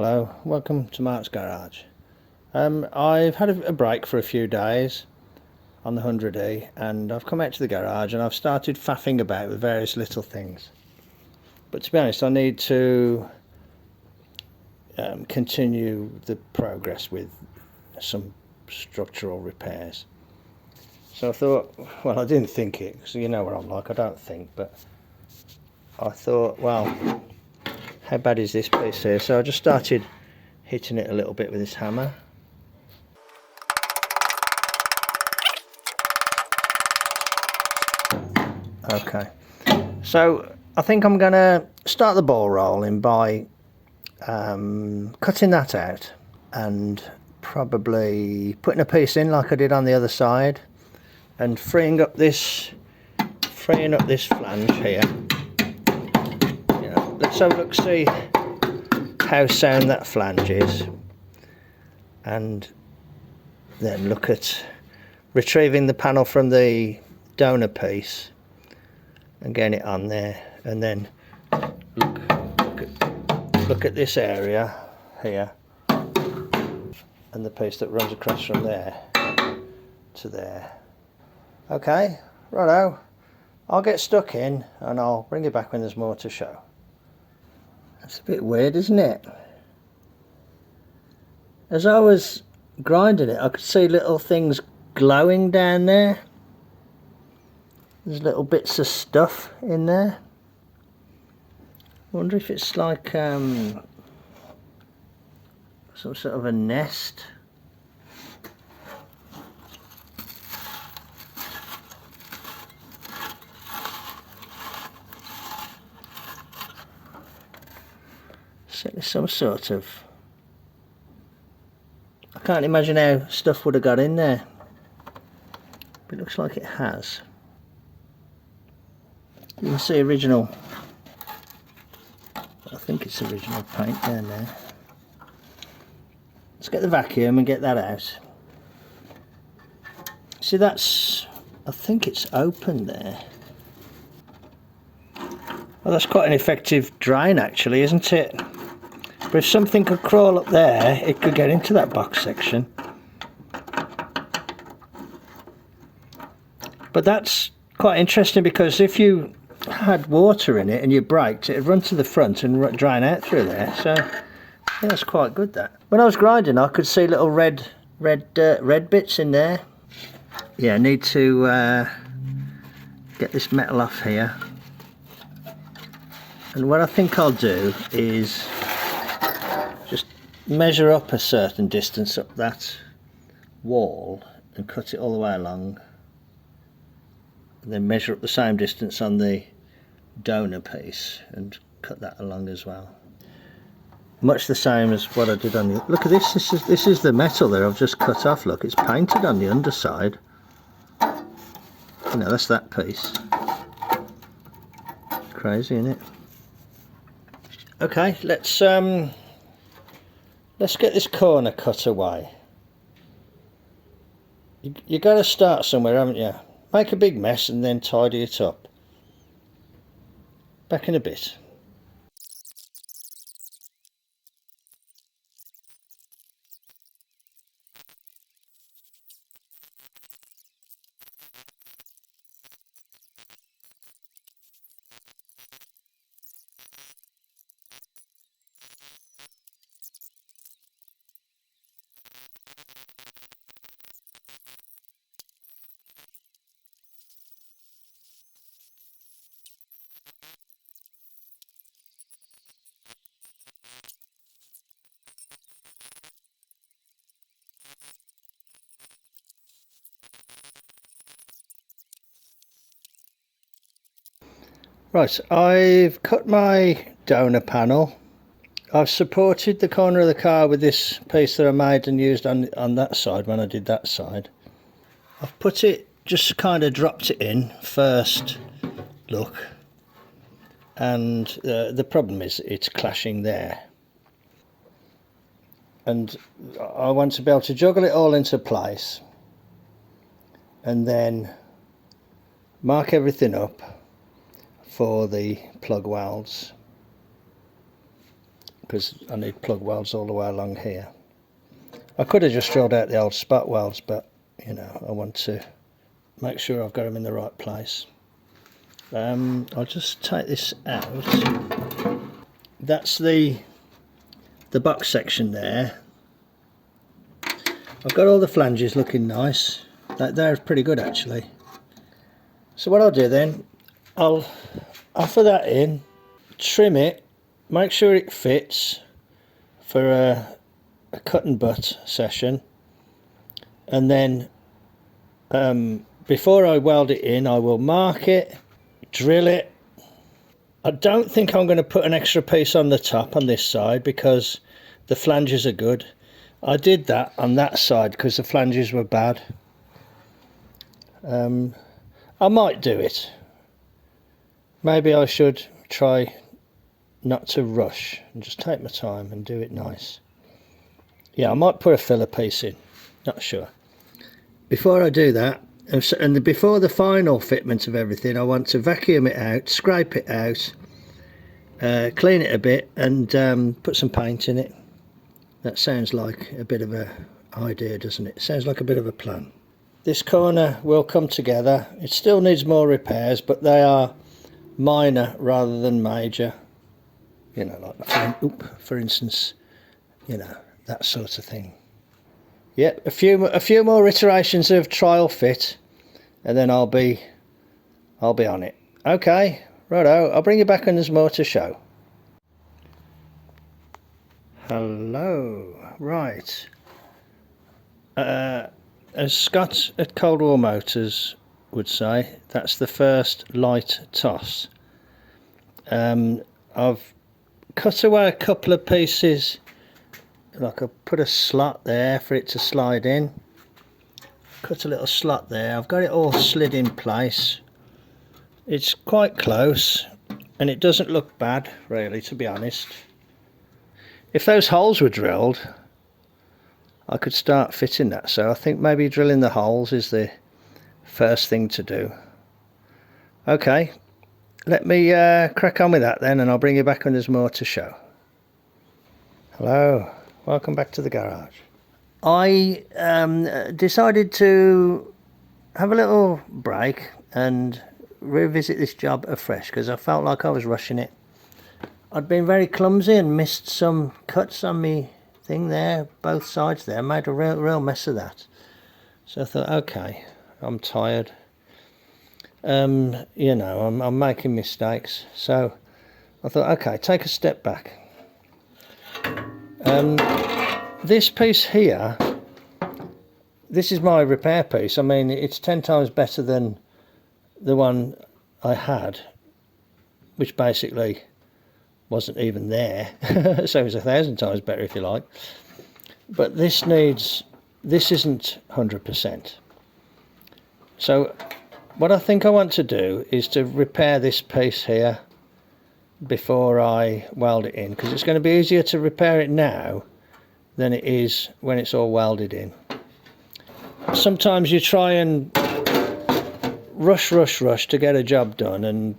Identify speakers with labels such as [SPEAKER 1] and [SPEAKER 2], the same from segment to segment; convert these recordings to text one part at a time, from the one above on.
[SPEAKER 1] Hello, welcome to Mart's Garage. I've had a break for a few days on the 100E and I've come out to the garage and I've started faffing about with various little things. But to be honest, I need to continue the progress with some structural repairs. So I thought, well, I didn't think it, because you know what I'm like, I don't think, but I thought, well, how bad is this piece here? So I just started hitting it a little bit with this hammer. Okay, so I think I'm going to start the ball rolling by cutting that out and probably putting a piece in like I did on the other side and freeing up this flange here. Let's have a look, see how sound that flange is, and then look at retrieving the panel from the donor piece and getting it on there, and then look at this area here and the piece that runs across from there to there. Okay, righto, I'll get stuck in and I'll bring you back when there's more to show. That's a bit weird, isn't it? As I was grinding it, I could see little things glowing down there. There's little bits of stuff in there. I wonder if it's like some sort of a nest. Certainly some sort of... I can't imagine how stuff would have got in there, but it looks like it has. You can see original, I think it's original paint down there. Let's get the vacuum and get that out. See, that's, I think it's open there. Well, that's quite an effective drain actually, isn't it? But if something could crawl up there, it could get into that box section. But that's quite interesting, because if you had water in it and you braked, it'd run to the front and drain out through there. So yeah, that's quite good, that. When I was grinding, I could see little red bits in there. Yeah, I need to get this metal off here. And what I think I'll do is just measure up a certain distance up that wall and cut it all the way along, and then measure up the same distance on the donor piece and cut that along as well. Much the same as what I did on the... Look at this, this is the metal there I've just cut off. Look, it's painted on the underside. You know, that's that piece. Crazy, isn't it? Okay, let's get this corner cut away. You got to start somewhere, haven't you? Make a big mess and then tidy it up. Back in a bit. Right, I've cut my donor panel. I've supported the corner of the car with this piece that I made and used on that side when I did that side. I've put it, just kind of dropped it in first look, and the problem is it's clashing there. And I want to be able to juggle it all into place and then mark everything up for the plug welds, because I need plug welds all the way along here. I could have just drilled out the old spot welds, but you know, I want to make sure I've got them in the right place. I'll just take this out. That's the box section there. I've got all the flanges looking nice. They're pretty good actually. So what I'll do then, I'll offer that in, trim it, make sure it fits for a cut and butt session, and then before I weld it in, I will mark it, drill it. I don't think I'm going to put an extra piece on the top on this side because the flanges are good. I did that on that side because the flanges were bad. I might do it. Maybe I should try not to rush and just take my time and do it nice. Yeah, I might put a filler piece in, not sure. Before I do that, and before the final fitment of everything, I want to vacuum it out, scrape it out, clean it a bit, and put some paint in it. That sounds like a bit of an idea, doesn't it? Sounds like a bit of a plan. This corner will come together. It still needs more repairs, but they are minor rather than major. You know, like for instance, you know, that sort of thing. Yep, a few more iterations of trial fit, and then I'll be on it. Okay, righto. I'll bring you back when there's more to show. Hello. Right. As Scott at Cold War Motors would say, that's the first light toss. I've cut away a couple of pieces, like I put a slot there for it to slide in. Cut a little slot there. I've got it all slid in place. It's quite close and it doesn't look bad really, to be honest. If those holes were drilled, I could start fitting that, so I think maybe drilling the holes is the first thing to do. Okay, let me crack on with that then, and I'll bring you back when there's more to show. Hello, welcome back to the garage. I decided to have a little break and revisit this job afresh because I felt like I was rushing it. I'd been very clumsy and missed some cuts on me thing there, both sides there, made a real mess of that. So I thought, okay, I'm tired. You know, I'm making mistakes. So I thought, okay, take a step back. This piece here, this is my repair piece. I mean, it's 10 times better than the one I had, which basically wasn't even there. So it was 1,000 times better if you like. But this isn't 100%. So what I think I want to do is to repair this piece here before I weld it in, because it's going to be easier to repair it now than it is when it's all welded in. Sometimes you try and rush to get a job done, and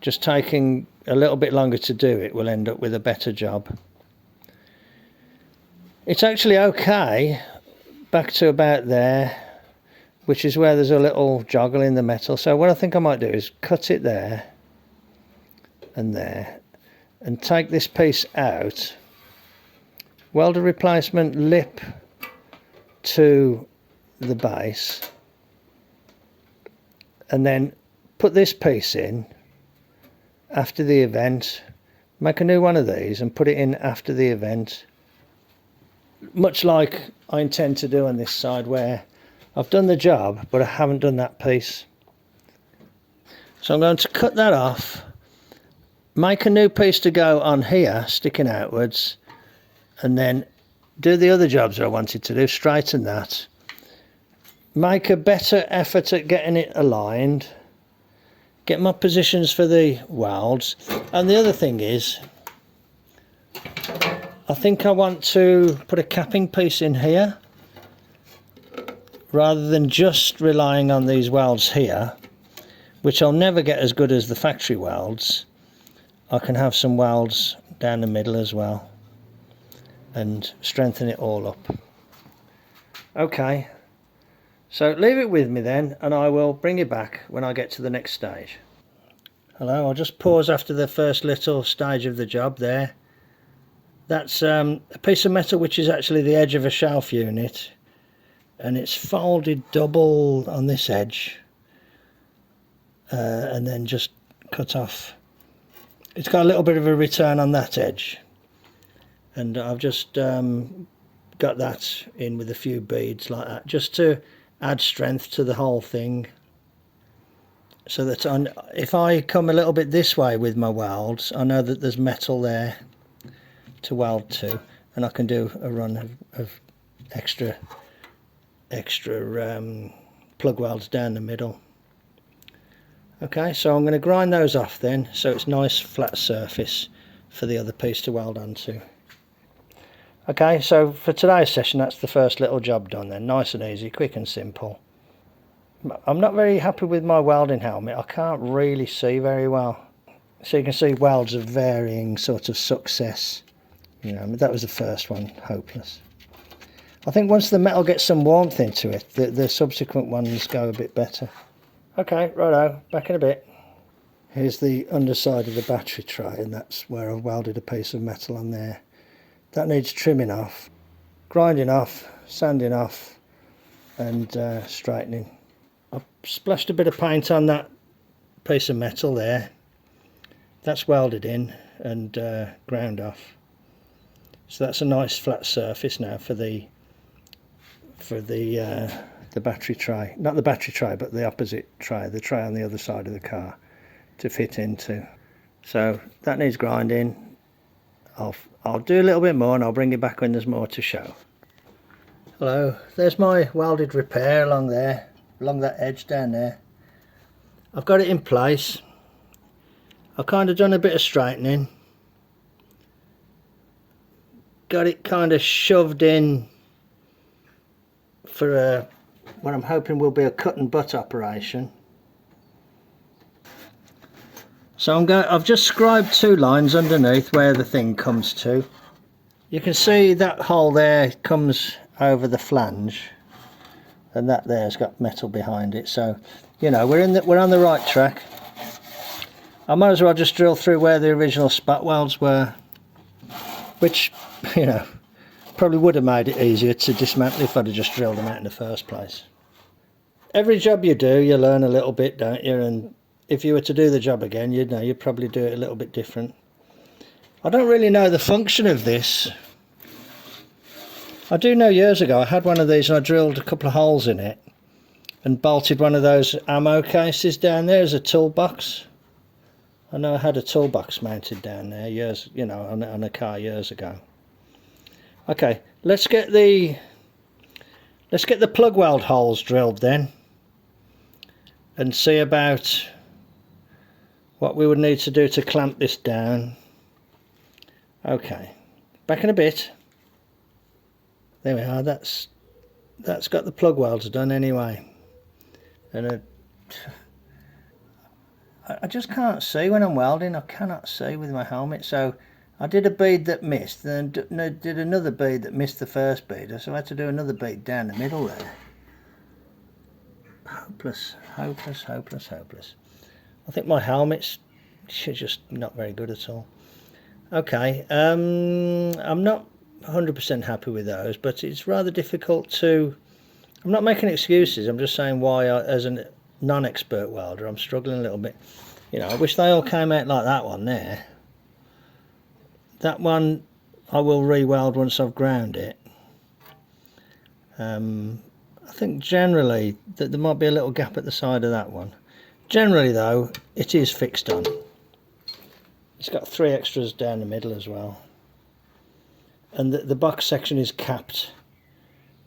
[SPEAKER 1] just taking a little bit longer to do it will end up with a better job. It's actually okay back to about there, which is where there's a little joggle in the metal. So what I think I might do is cut it there and there, and take this piece out, weld a replacement lip to the base, and then put this piece in after the event, make a new one of these and put it in after the event, much like I intend to do on this side, where I've done the job but I haven't done that piece. So I'm going to cut that off, make a new piece to go on here sticking outwards, and then do the other jobs I wanted to do, straighten that, make a better effort at getting it aligned, get my positions for the welds. And the other thing is, I think I want to put a capping piece in here rather than just relying on these welds here, which I'll never get as good as the factory welds. I can have some welds down the middle as well. and strengthen it all up. Okay, so leave it with me then, and I will bring you back when I get to the next stage. Hello, I'll just pause after the first little stage of the job there. That's a piece of metal which is actually the edge of a shelf unit, and it's folded double on this edge, and then just cut off. It's got a little bit of a return on that edge, and I've just got that in with a few beads like that, just to add strength to the whole thing, so that if I come a little bit this way with my welds, I know that there's metal there to weld to, and I can do a run of extra plug welds down the middle. Okay, so I'm going to grind those off then, so it's nice flat surface for the other piece to weld onto. Okay, so for today's session, that's the first little job done then. Nice and easy, quick and simple. I'm not very happy with my welding helmet. I can't really see very well. So you can see welds of varying sort of success. You know, that was the first one, hopeless. I think once the metal gets some warmth into it, the subsequent ones go a bit better. Okay, righto, back in a bit. Here's the underside of the battery tray, and that's where I've welded a piece of metal on there. That needs trimming off, grinding off, sanding off, and straightening. I've splashed a bit of paint on that piece of metal there. That's welded in and ground off. So that's a nice flat surface now for the battery tray. Not the battery tray, but the opposite tray, the tray on the other side of the car to fit into. So that needs grinding. I'll do a little bit more and I'll bring you back when there's more to show. Hello, there's my welded repair along there, along that edge down there. I've got it in place. I've kind of done a bit of straightening. Got it kind of shoved in for what I'm hoping will be a cut and butt operation. So I've just scribed 2 lines underneath where the thing comes to. You can see that hole there comes over the flange, and that there's got metal behind it. So, you know, we're on the right track. I might as well just drill through where the original spot welds were, which, you know, probably would have made it easier to dismantle if I'd have just drilled them out in the first place. Every job you do, you learn a little bit, don't you? And if you were to do the job again, you'd probably do it a little bit different. I don't really know the function of this. I do know years ago I had one of these and I drilled a couple of holes in it and bolted one of those ammo cases down there as a toolbox. I know I had a toolbox mounted down there years, you know, on a car years ago. Okay, let's get the plug weld holes drilled then, and see about what we would need to do to clamp this down. Okay, back in a bit. There we are. That's got the plug welds done anyway, and I just can't see when I'm welding. I cannot see with my helmet, so I did a bead that missed, and then did another bead that missed the first bead, so I had to do another bead down the middle there. Hopeless, hopeless, hopeless, hopeless. I think my helmet's just not very good at all. Okay, I'm not 100% happy with those, but it's rather difficult to... I'm not making excuses, I'm just saying why, as a non-expert welder, I'm struggling a little bit. You know, I wish they all came out like that one there. That one I will re-weld once I've ground it. I think generally that there might be a little gap at the side of that one. Generally though, it is fixed on. It's got 3 extras down the middle as well. And the box section is capped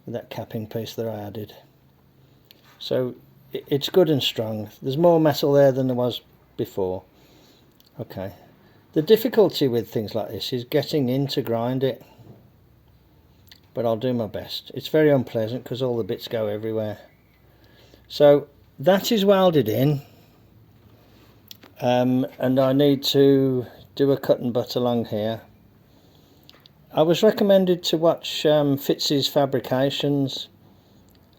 [SPEAKER 1] with that capping piece that I added. So it's good and strong. There's more metal there than there was before. Okay. The difficulty with things like this is getting in to grind it. But I'll do my best. It's very unpleasant because all the bits go everywhere. So that is welded in. And I need to do a cut and butt along here. I was recommended to watch Fitz's Fabrications,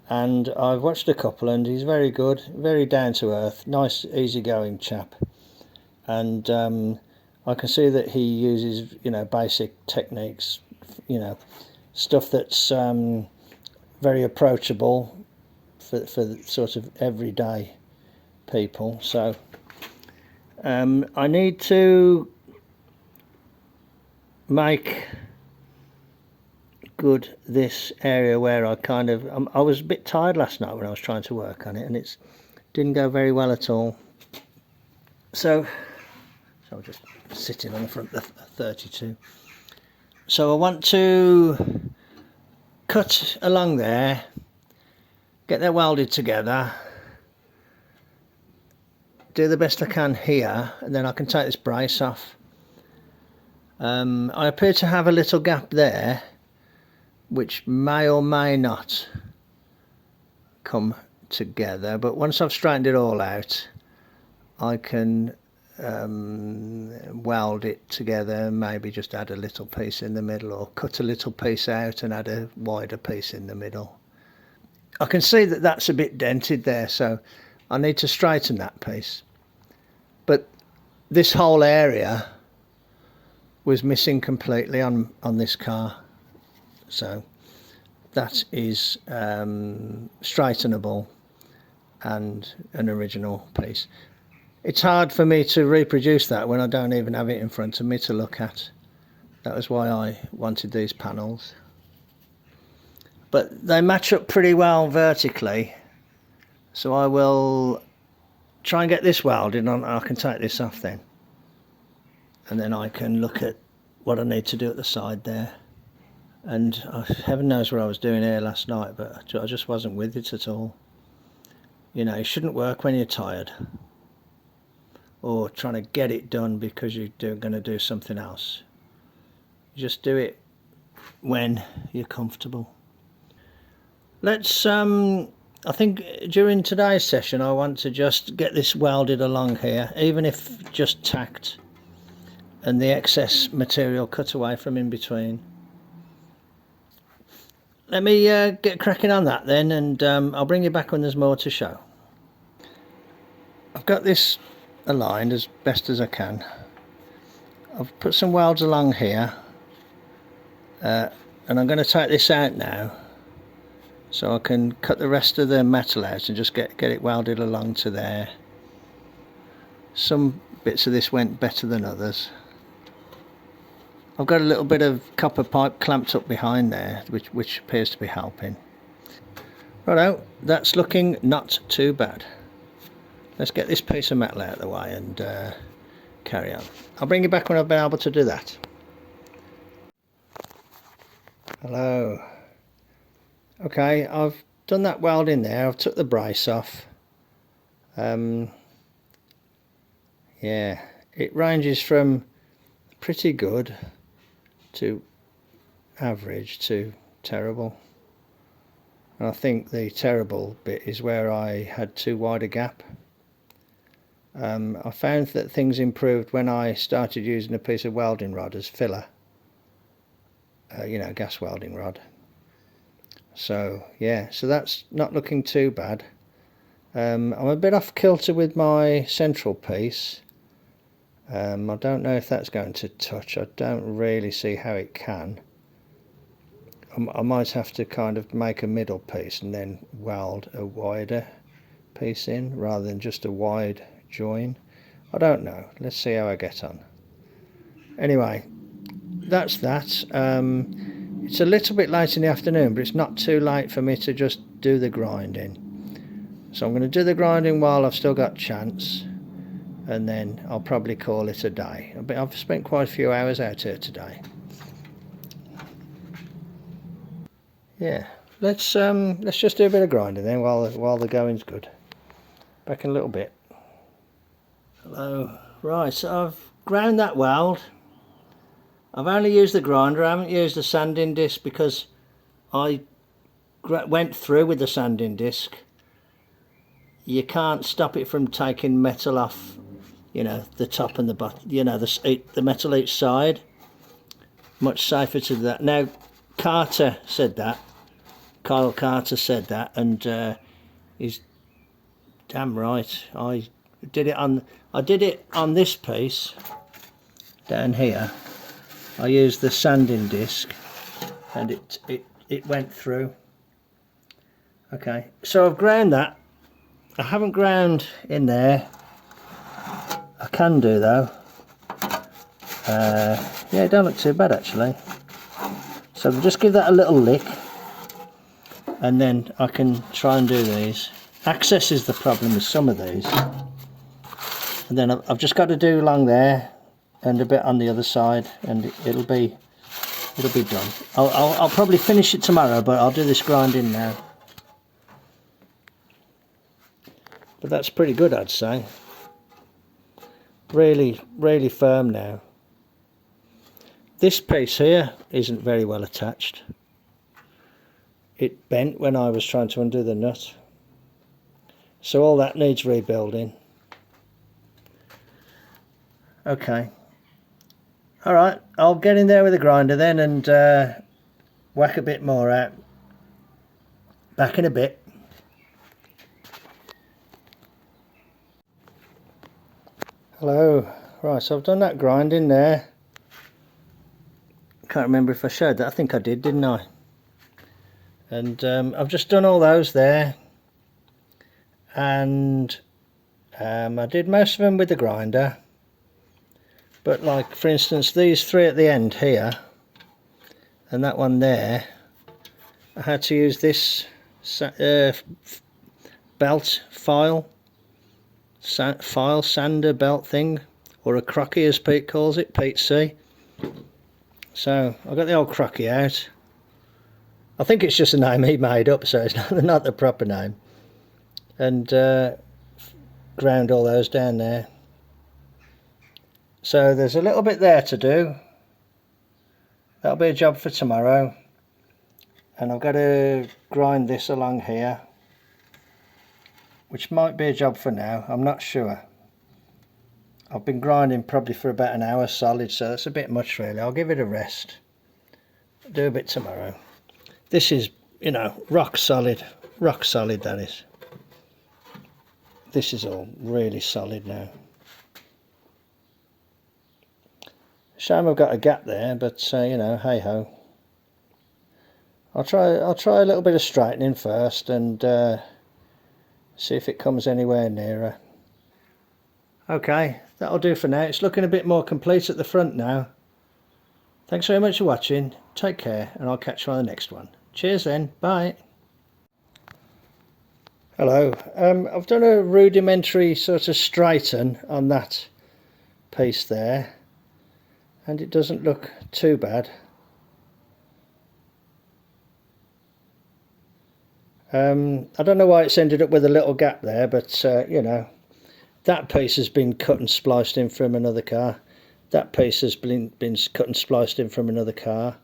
[SPEAKER 1] and I've watched a couple, and he's very good, very down to earth, nice easygoing chap. And I can see that he uses, you know, basic techniques, you know, stuff that's very approachable for sort of everyday people. So I need to make good this area where I kind of I was a bit tired last night when I was trying to work on it, and it didn't go very well at all. So I'm just sitting on the front of the 32. So I want to cut along there, get that welded together, do the best I can here, and then I can take this brace off. I appear to have a little gap there which may or may not come together, but once I've straightened it all out, I can weld it together and maybe just add a little piece in the middle, or cut a little piece out and add a wider piece in the middle. I can see that that's a bit dented there, so I need to straighten that piece. But this whole area was missing completely on this car, so that is straightenable and an original piece. It's hard for me to reproduce that when I don't even have it in front of me to look at. That was why I wanted these panels. But they match up pretty well vertically, so I will try and get this welded on. I can take this off then, and then I can look at what I need to do at the side there. And heaven knows what I was doing here last night, but I just wasn't with it at all. You know, you shouldn't work when you're tired, or trying to get it done because you're going to do something else. You just do it when you're comfortable. Let's I think during today's session I want to just get this welded along here, even if just tacked and the excess material cut away from in between. Let me get cracking on that then, and I'll bring you back when there's more to show. I've got this aligned as best as I can. I've put some welds along here, and I'm going to take this out now so I can cut the rest of the metal out and just get it welded along to there. Some bits of this went better than others. I've got a little bit of copper pipe clamped up behind there, which appears to be helping. Righto, that's looking not too bad. Let's get this piece of metal out of the way and carry on. I'll bring you back when I've been able to do that. Hello. Okay, I've done that weld in there. I've took the brace off. Yeah, it ranges from pretty good to average to terrible. And I think the terrible bit is where I had too wide a gap. I found that things improved when I started using a piece of welding rod as filler. You know, gas welding rod. So yeah, so that's not looking too bad. I'm a bit off kilter with my central piece. I don't know if that's going to touch. I don't really see how it can. I might have to kind of make a middle piece and then weld a wider piece in rather than just a wide join. I don't know. Let's see how I get on. Anyway, that's that. It's a little bit late in the afternoon, but it's not too late for me to just do the grinding. So I'm going to do the grinding while I've still got chance, and then I'll probably call it a day. I've spent quite a few hours out here today. Yeah, let's just do a bit of grinding then while the going's good. Back in a little bit. Hello. Right, so I've ground that weld. I've only used the grinder. I haven't used the sanding disc because I went through with the sanding disc. You can't stop it from taking metal off, you know, the top and the bottom, you know, the metal each side. much safer to do that. Now Carter said that, Kyle Carter said that, and he's damn right. I did it on this piece down here. I used the sanding disc and it went through. Okay, so I've ground that. I haven't ground in there. I can do though. Yeah, it don't look too bad actually. So I'll just give that a little lick and then I can try and do these. Access is the problem with some of these. And then I've just got to do along there and a bit on the other side, and it'll be done. I'll probably finish it tomorrow, but I'll do this grinding now. But that's pretty good, I'd say. Really firm now. This piece here isn't very well attached. It bent when I was trying to undo the nut. So all that needs rebuilding. Okay. Alright, I'll get in there with the grinder then and whack a bit more out. Back in a bit. Hello. Right, so I've done that grinding there. Can't remember if I showed that. I think I did, didn't I? And I've just done all those there. And I did most of them with the grinder. But like, for instance, these three at the end here and that one there, I had to use this belt file sander belt thing, or a crocky as Pete calls it, Pete C. So I got the old crocky out. I think it's just a name he made up, so it's not the proper name. And ground all those down there. So there's a little bit there to do. That'll be a job for tomorrow. And I've got to grind this along here, which might be a job for now, I'm not sure. I've been grinding probably for about an hour solid, so that's a bit much really. I'll give it a rest. Do a bit tomorrow. This is, you know, rock solid that is. This is all really solid now. Shame I've got a gap there, but you know, hey ho. I'll try a little bit of straightening first and see if it comes anywhere nearer. Okay, that'll do for now. It's looking a bit more complete at the front now. Thanks very much for watching. Take care, and I'll catch you on the next one. Cheers then. Bye. Hello. I've done a rudimentary sort of straighten on that piece there, and it doesn't look too bad. I don't know why it's ended up with a little gap there, but you know, that piece has been cut and spliced in from another car. That piece has been cut and spliced in from another car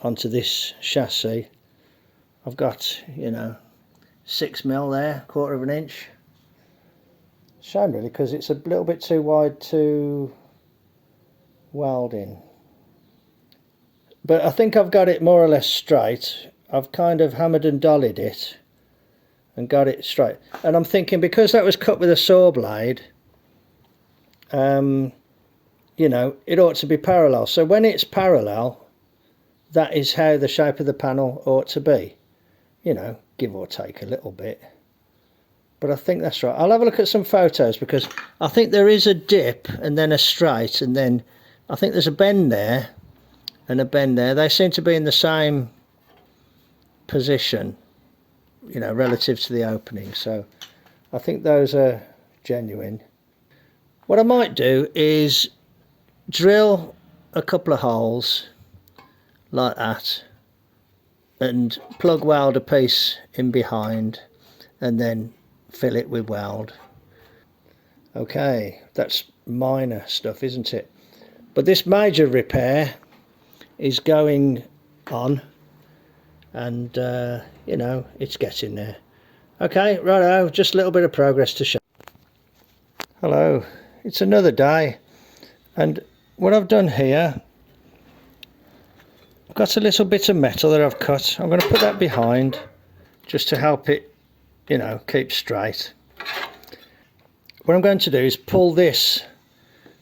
[SPEAKER 1] onto this chassis. I've got, you know, 6mm there, 1/4 of an inch. Shame really, because it's a little bit too wide to weld in. But I think I've got it more or less straight. I've kind of hammered and dollied it and got it straight. And I'm thinking, because that was cut with a saw blade, you know, it ought to be parallel. So when it's parallel, that is how the shape of the panel ought to be. You know, give or take a little bit. But I think that's right. I'll have a look at some photos, because I think there is a dip and then a straight, and then I think there's a bend there and a bend there. They seem to be in the same position, you know, relative to the opening. So I think those are genuine. What I might do is drill a couple of holes like that and plug weld a piece in behind and then fill it with weld. Okay, that's minor stuff, isn't it? But this major repair is going on, and you know, it's getting there. Okay, righto, just a little bit of progress to show. Hello, it's another day, and what I've done here I've got a little bit of metal that I've cut. I'm going to put that behind just to help it, you know, keep straight. What I'm going to do is pull this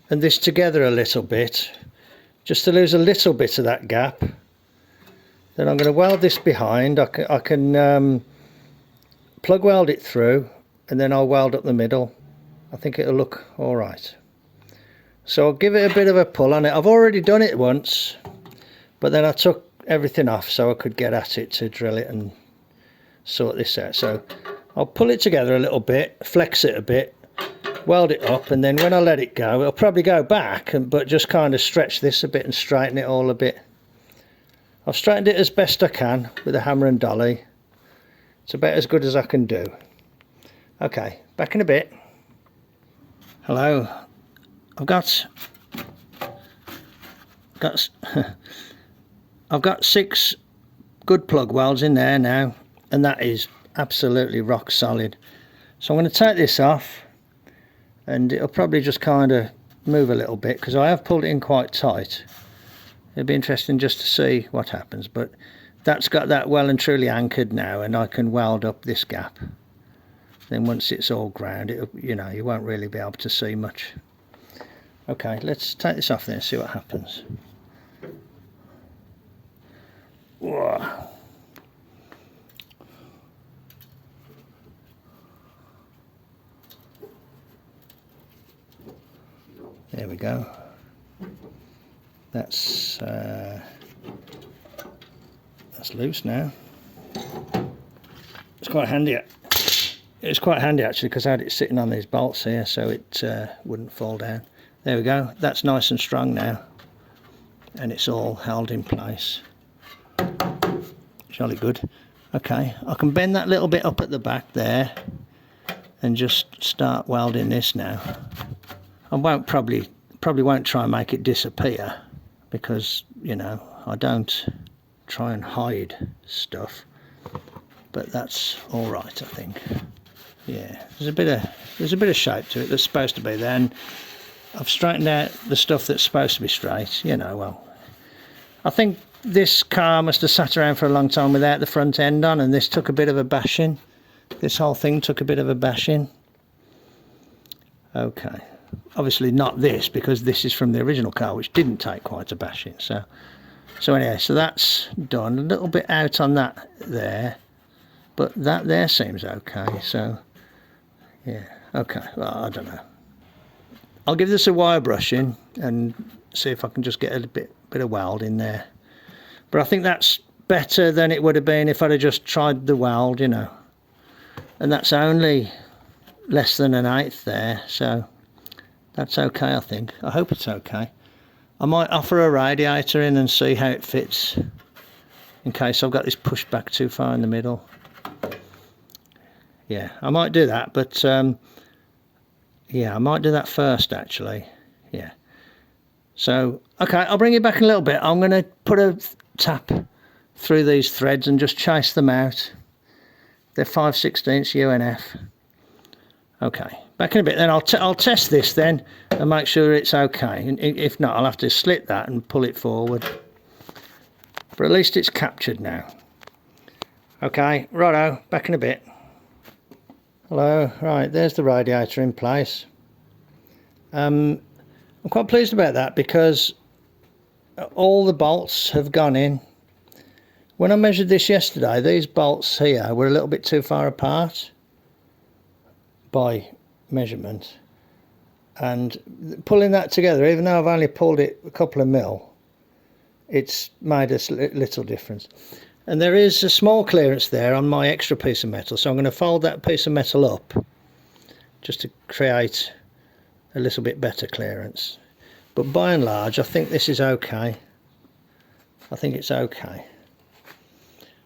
[SPEAKER 1] and this together a little bit, just to lose a little bit of that gap. Then I'm going to weld this behind. I can plug weld it through, and then I'll weld up the middle. I think it'll look all right. So I'll give it a bit of a pull on it. I've already done it once, but then I took everything off so I could get at it to drill it and sort this out. So I'll pull it together a little bit, flex it a bit, weld it up, and then when I let it go, it'll probably go back, but just kind of stretch this a bit and straighten it all a bit. I've straightened it as best I can with a hammer and dolly. It's about as good as I can do. Okay, back in a bit. Hello. I've got I've got 6 good plug welds in there now, and that is absolutely rock solid. So I'm going to take this off, and it'll probably just kind of move a little bit because I have pulled it in quite tight. It'll be interesting just to see what happens, but that's got that well and truly anchored now, and I can weld up this gap. Then once it's all ground, it'll, you know, you won't really be able to see much. Okay, let's take this off then and see what happens. Whoa. There we go. That's loose now. It's quite handy. It's quite handy actually, because I had it sitting on these bolts here so it wouldn't fall down. There we go. That's nice and strong now, and it's all held in place. Jolly good. Okay, I can bend that little bit up at the back there and just start welding this now. I won't probably won't try and make it disappear, because, you know, I don't try and hide stuff, but that's all right, I think. Yeah, there's a bit of shape to it that's supposed to be there, and I've straightened out the stuff that's supposed to be straight, you know. Well, I think this car must have sat around for a long time without the front end on, and this took a bit of a bashing. This whole thing took a bit of a bashing. Okay, obviously not this, because this is from the original car, which didn't take quite a bashing. So anyway, so that's done. A little bit out on that there, but that there seems okay. So yeah, okay, well, I don't know. I'll give this a wire brushing and see if I can just get a bit of weld in there. But I think that's better than it would have been if I'd have just tried the weld, you know. And that's only less than 1/8 there, so that's okay, I think. I hope it's okay. I might offer a radiator in and see how it fits, in case I've got this pushed back too far in the middle. Yeah, I might do that, but yeah, I might do that first actually. Yeah. So, okay, I'll bring it back in a little bit. I'm going to put a tap through these threads and just chase them out. They're 5/16 UNF. Okay, back in a bit. Then I'll test this then and make sure it's okay. And if not, I'll have to slit that and pull it forward. But at least it's captured now. Okay, righto, back in a bit. Hello, right, there's the radiator in place. I'm quite pleased about that because all the bolts have gone in. When I measured this yesterday, these bolts here were a little bit too far apart by measurement, and pulling that together, even though I've only pulled it a couple of mil, it's made a little difference. And there is a small clearance there on my extra piece of metal, so I'm going to fold that piece of metal up just to create a little bit better clearance. But by and large, I think this is okay. I think it's okay.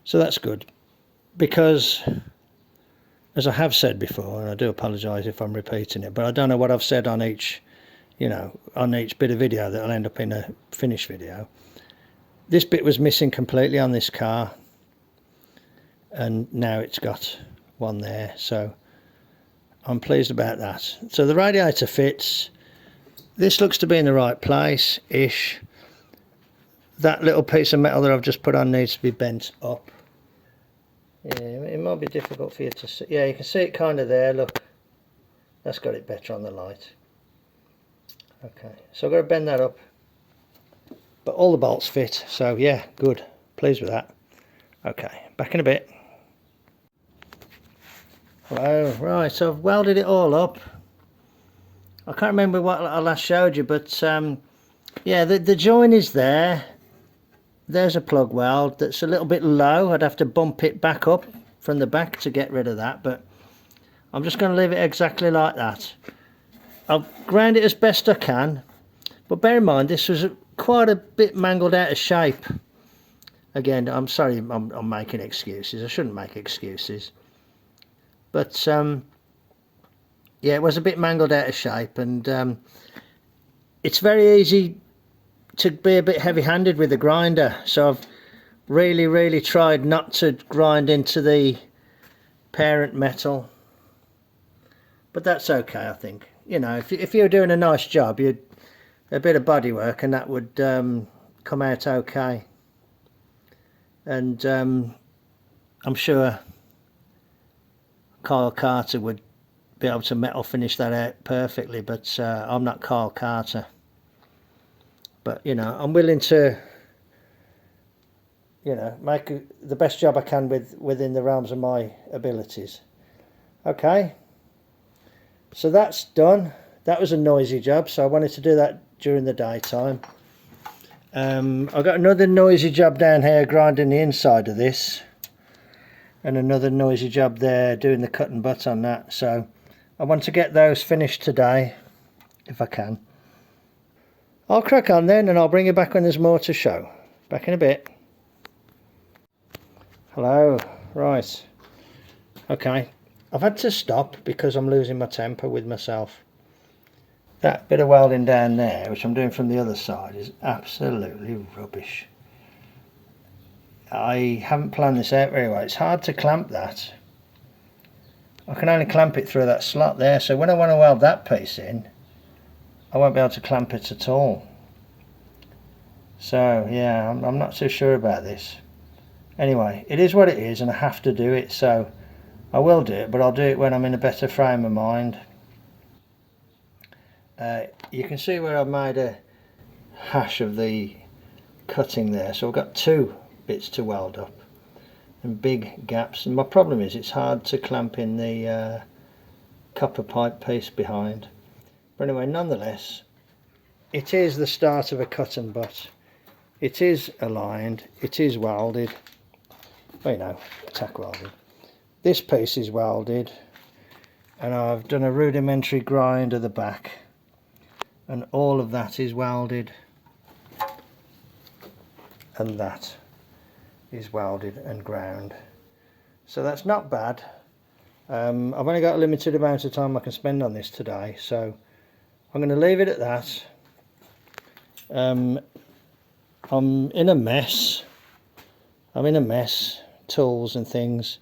[SPEAKER 1] So that's good, because as I have said before, and I do apologise if I'm repeating it, but I don't know what I've said on each, you know, on each bit of video that'll end up in a finished video. This bit was missing completely on this car, and now it's got one there, so I'm pleased about that. So the radiator fits. This looks to be in the right place ish. that little piece of metal that I've just put on needs to be bent up. Yeah, it might be difficult for you to see. Yeah, you can see it kind of there, look. That's got it better on the light. Okay, so I've got to bend that up. But all the bolts fit, so yeah, good. Pleased with that. Okay, back in a bit. Hello, right, so I've welded it all up. I can't remember what I last showed you, but yeah, the join is there. There's a plug weld that's a little bit low. I'd have to bump it back up from the back to get rid of that, but I'm just going to leave it exactly like that. I'll ground it as best I can, but bear in mind this was quite a bit mangled out of shape. Again, I'm sorry I'm making excuses. I shouldn't make excuses. But yeah, it was a bit mangled out of shape, and it's very easy to be a bit heavy-handed with the grinder, so I've really tried not to grind into the parent metal, but that's okay. I think, you know, if you're doing a nice job, a bit of body work and that would come out okay. And I'm sure Kyle Carter would be able to metal finish that out perfectly, but I'm not Kyle Carter. But, you know, I'm willing to, you know, make the best job I can within the realms of my abilities. Okay, so that's done. That was a noisy job, so I wanted to do that during the daytime. I've got another noisy job down here grinding the inside of this, and another noisy job there doing the cut and butt on that. So I want to get those finished today if I can. I'll crack on then, and I'll bring you back when there's more to show. Back in a bit. Hello. Right. Okay. I've had to stop because I'm losing my temper with myself. That bit of welding down there, which I'm doing from the other side, is absolutely rubbish. I haven't planned this out very well. It's hard to clamp that. I can only clamp it through that slot there, so when I want to weld that piece in, I won't be able to clamp it at all. So yeah, I'm not too sure about this. Anyway, it is what it is, and I have to do it, so I will do it, but I'll do it when I'm in a better frame of mind. You can see where I've made a hash of the cutting there, so I've got two bits to weld up and big gaps, and my problem is it's hard to clamp in the copper pipe piece behind. But anyway, nonetheless, it is the start of a cut and butt. It is aligned, it is welded, well, you know, tack welded. This piece is welded, and I've done a rudimentary grind of the back, and all of that is welded, and that is welded and ground. So that's not bad. I've only got a limited amount of time I can spend on this today, so I'm going to leave it at that. I'm in a mess. Tools and things.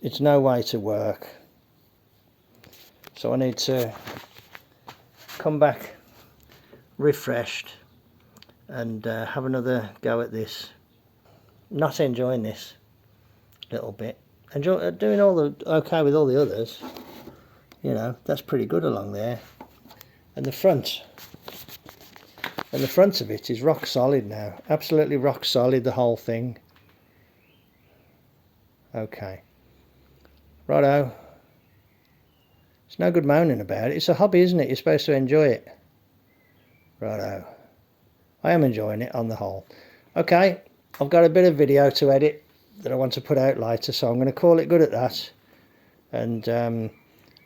[SPEAKER 1] It's no way to work. So I need to come back refreshed and have another go at this. Not enjoying this little bit. Doing all the okay with all the others. You know, that's pretty good along there. And the front of it is rock solid now. Absolutely rock solid, the whole thing. Okay. Righto. It's no good moaning about it. It's a hobby, isn't it? You're supposed to enjoy it. Righto. I am enjoying it on the whole. Okay. I've got a bit of video to edit that I want to put out later, so I'm going to call it good at that. And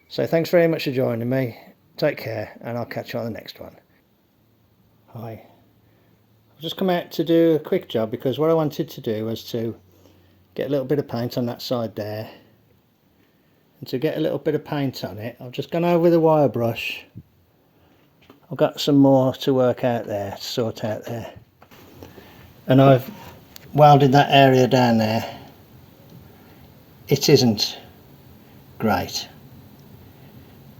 [SPEAKER 1] so thanks very much for joining me. Take care, and I'll catch you on the next one. Hi. I've just come out to do a quick job because what I wanted to do was to get a little bit of paint on that side there. And to get a little bit of paint on it, I've just gone over with a wire brush. I've got some more to work out there, to sort out there. And I've welded that area down there. It isn't great.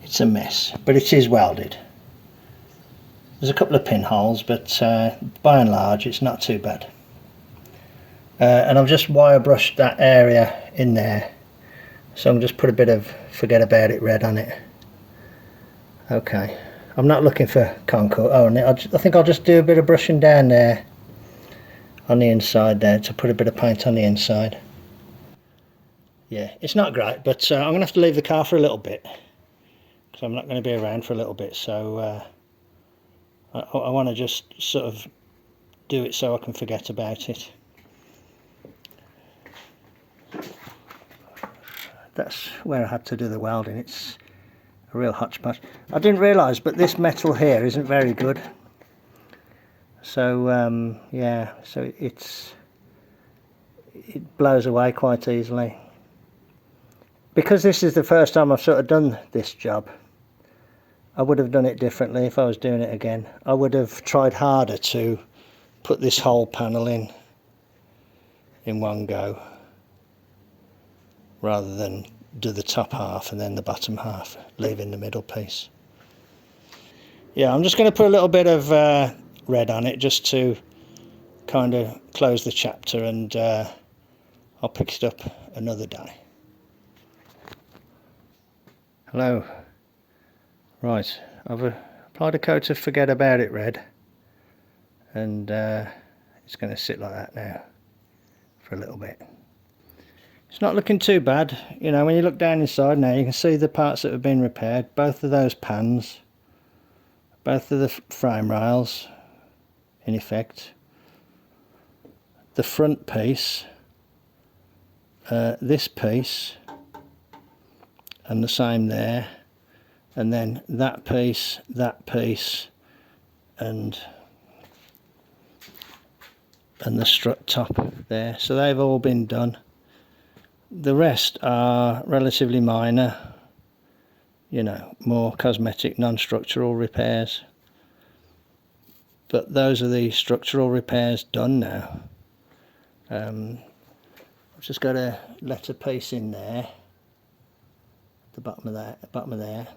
[SPEAKER 1] It's a mess, but it is welded. There's a couple of pinholes, but by and large it's not too bad. And I've just wire brushed that area in there, so I'm just put a bit of forget about it red on it. Okay, I'm not looking for contour. Oh, I think I'll just do a bit of brushing down there on the inside there to put a bit of paint on the inside. Yeah, it's not great, but I'm going to have to leave the car for a little bit because I'm not going to be around for a little bit, so I want to just sort of do it so I can forget about it. That's where I had to do the welding. It's a real hodgepodge. I didn't realise, but this metal here isn't very good. So yeah, so it blows away quite easily. Because this is the first time I've sort of done this job, I would have done it differently if I was doing it again. I would have tried harder to put this whole panel in one go, rather than do the top half and then the bottom half, leaving the middle piece. Yeah, I'm just going to put a little bit of red on it just to kind of close the chapter, and I'll pick it up another day. Hello. Right, I've applied a coat of forget about it red, and it's going to sit like that now for a little bit. It's not looking too bad. You know, when you look down inside now, you can see the parts that have been repaired. Both of those pans, both of the frame rails in effect, the front piece, this piece, and the same there, and then that piece, and the strut top there. So they've all been done. The rest are relatively minor, you know, more cosmetic, non-structural repairs. But those are the structural repairs done now. I've just got a letter piece in there, the bottom of there.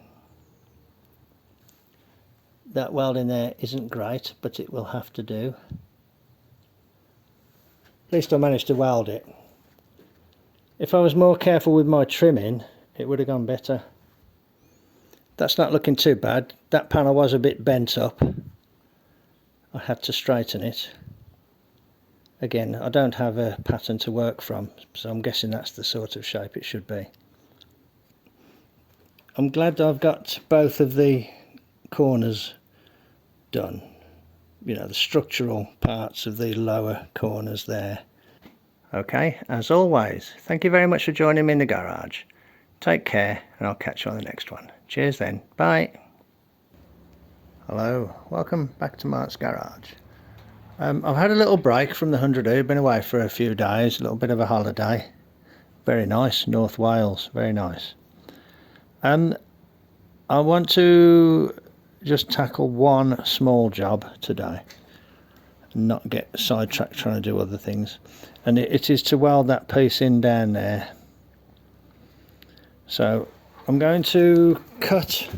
[SPEAKER 1] That weld in there isn't great, but it will have to do. At least I managed to weld it. If I was more careful with my trimming, it would have gone better. That's not looking too bad. That panel was a bit bent up. I had to straighten it. Again, I don't have a pattern to work from, so I'm guessing that's the sort of shape it should be. I'm glad I've got both of the corners done. You know, the structural parts of the lower corners there. Okay, as always, thank you very much for joining me in the garage. Take care, and I'll catch you on the next one. Cheers then, bye. Hello, welcome back to Mart's garage. I've had a little break from the 100 been away for a few days, a little bit of a holiday. Very nice, North Wales, very nice. I want to just tackle one small job today, and not get sidetracked trying to do other things. And it is to weld that piece in down there. So I'm going to cut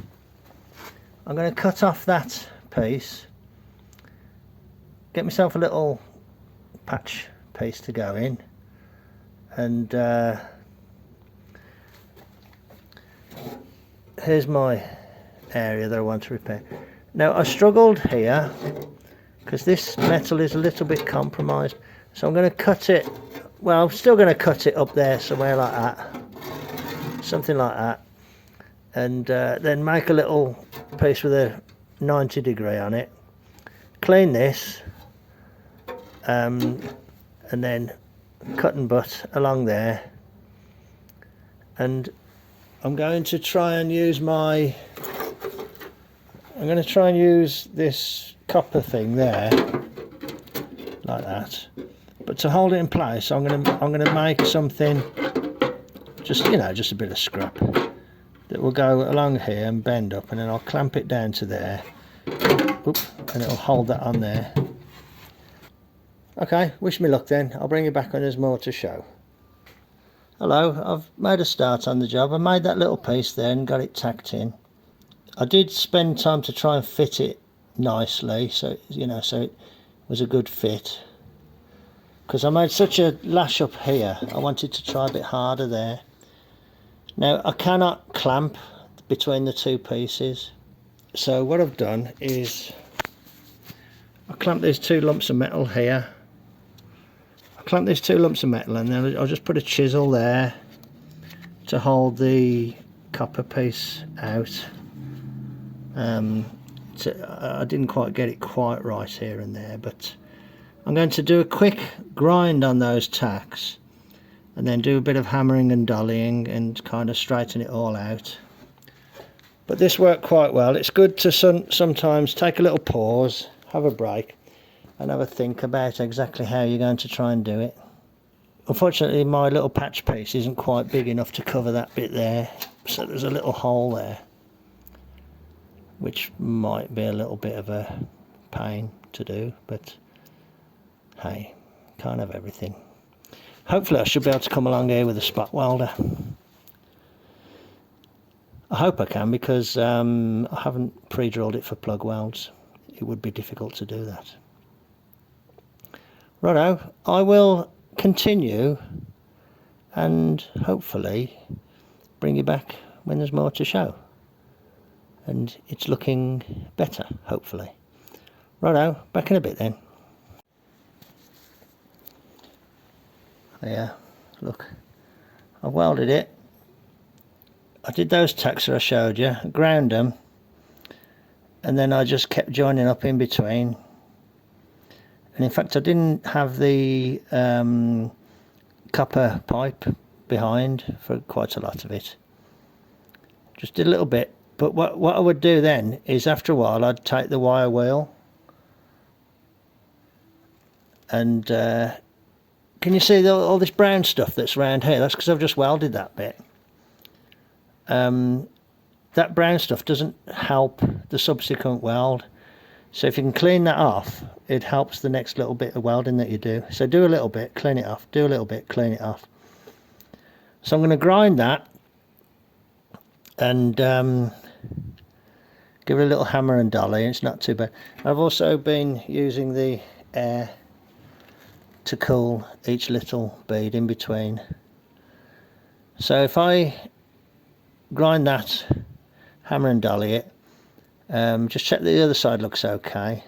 [SPEAKER 1] off that piece, get myself a little patch piece to go in, and here's my area that I want to repair. Now I struggled here because this metal is a little bit compromised, so I'm going to cut it, well, I'm still going to cut it up there somewhere like that, something like that, and then make a little piece with a 90° on it, clean this, and then cut and butt along there, and I'm going to try and use this copper thing there, like that. But to hold it in place, I'm gonna make something, just a bit of scrap that will go along here and bend up, and then I'll clamp it down to there. Oop, and it'll hold that on there. Okay, wish me luck then. I'll bring you back when there's more to show. Hello, I've made a start on the job. I made that little piece there and got it tacked in. I did spend time to try and fit it nicely, so you know, so it was a good fit. Because I made such a lash up here, I wanted to try a bit harder there. Now I cannot clamp between the two pieces, so what I've done is I clamp these two lumps of metal here. I clamp these two lumps of metal, and then I'll just put a chisel there to hold the copper piece out. I didn't quite get it quite right here and there, but I'm going to do a quick grind on those tacks and then do a bit of hammering and dollying and kind of straighten it all out. But this worked quite well. It's good to sometimes take a little pause, have a break, and have a think about exactly how you're going to try and do it. Unfortunately, my little patch piece isn't quite big enough to cover that bit there, so there's a little hole there, which might be a little bit of a pain to do, but hey, can't have everything. Hopefully I should be able to come along here with a spot welder. I hope I can, because I haven't pre-drilled it for plug welds. It would be difficult to do that. Righto, I will continue and hopefully bring you back when there's more to show. And it's looking better, hopefully. Righto, back in a bit then. Yeah, look, I welded it. I did those tacks that I showed you, ground them, and then I just kept joining up in between. And in fact I didn't have the copper pipe behind for quite a lot of it. Just did a little bit. But what I would do then is, after a while, I'd take the wire wheel and can you see all this brown stuff that's around here? That's because I've just welded that bit. That brown stuff doesn't help the subsequent weld, so if you can clean that off, it helps the next little bit of welding that you do. So do a little bit, clean it off, do a little bit, clean it off. So I'm going to grind that and give it a little hammer and dolly. It's not too bad. I've also been using the air to cool each little bead in between. So if I grind that, hammer and dolly it, just check that the other side looks okay,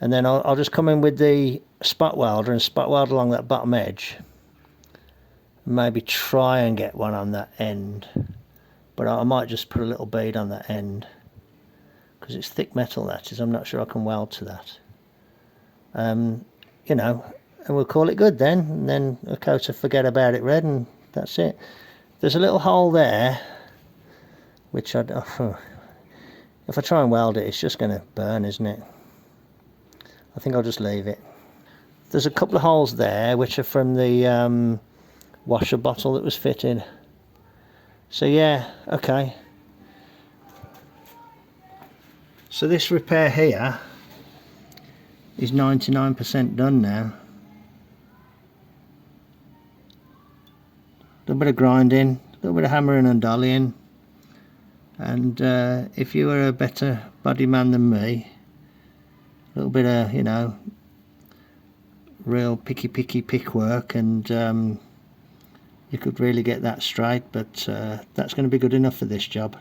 [SPEAKER 1] and then I'll just come in with the spot welder and spot weld along that bottom edge. Maybe try and get one on that end, but I might just put a little bead on that end because it's thick metal, that is. I'm not sure I can weld to that. You know, and we'll call it good then, and then a coat of forget about it red, and that's it. There's a little hole there which if I try and weld it, it's just going to burn, isn't it? I think I'll just leave it. There's a couple of holes there which are from the washer bottle that was fitted. So yeah, okay. So this repair here is 99% done now. A little bit of grinding, a little bit of hammering and dollying, and if you were a better body man than me, a little bit of, you know, real pick work, and you could really get that straight. But that's going to be good enough for this job.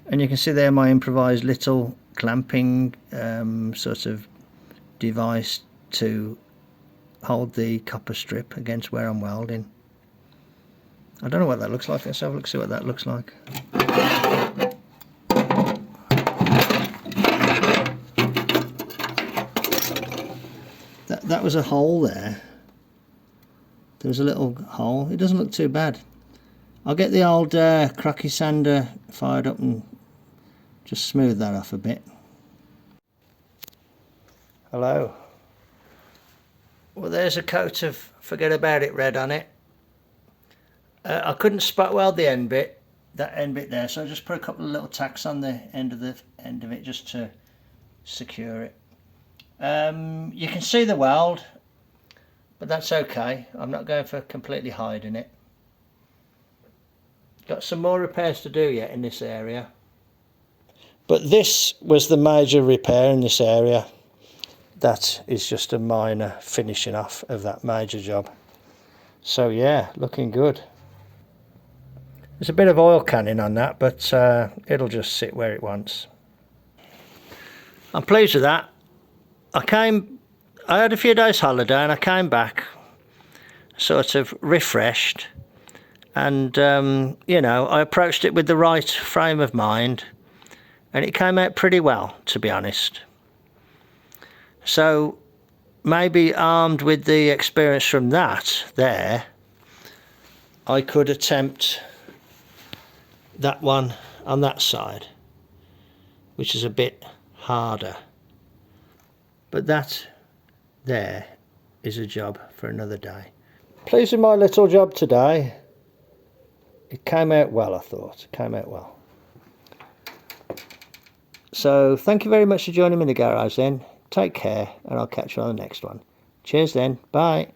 [SPEAKER 1] And you can see there my improvised little clamping sort of device to hold the copper strip against where I'm welding. I don't know what that looks like. Let's have a look, see what that looks like. That was a hole there. There was a little hole. It doesn't look too bad. I'll get the old crocky sander fired up and just smooth that off a bit. Hello. Well, there's a coat of forget about it red on it. I couldn't spot weld the end bit, that end bit there, so I just put a couple of little tacks on the end of it just to secure it. You can see the weld, but that's okay. I'm not going for completely hiding it. Got some more repairs to do yet in this area, But this was the major repair in this area. That is just a minor finishing off of that major job. So yeah, looking good. There's a bit of oil canning on that, but it'll just sit where it wants. I'm pleased with that. I had a few days holiday and I came back sort of refreshed, and you know, I approached it with the right frame of mind, and it came out pretty well, to be honest. So maybe armed with the experience from that there, I could attempt that one on that side, which is a bit harder. But that there is a job for another day. Pleased with my little job today. It came out well, I thought. It came out well. So thank you very much for joining me in the garage then. Take care, and I'll catch you on the next one. Cheers then. Bye.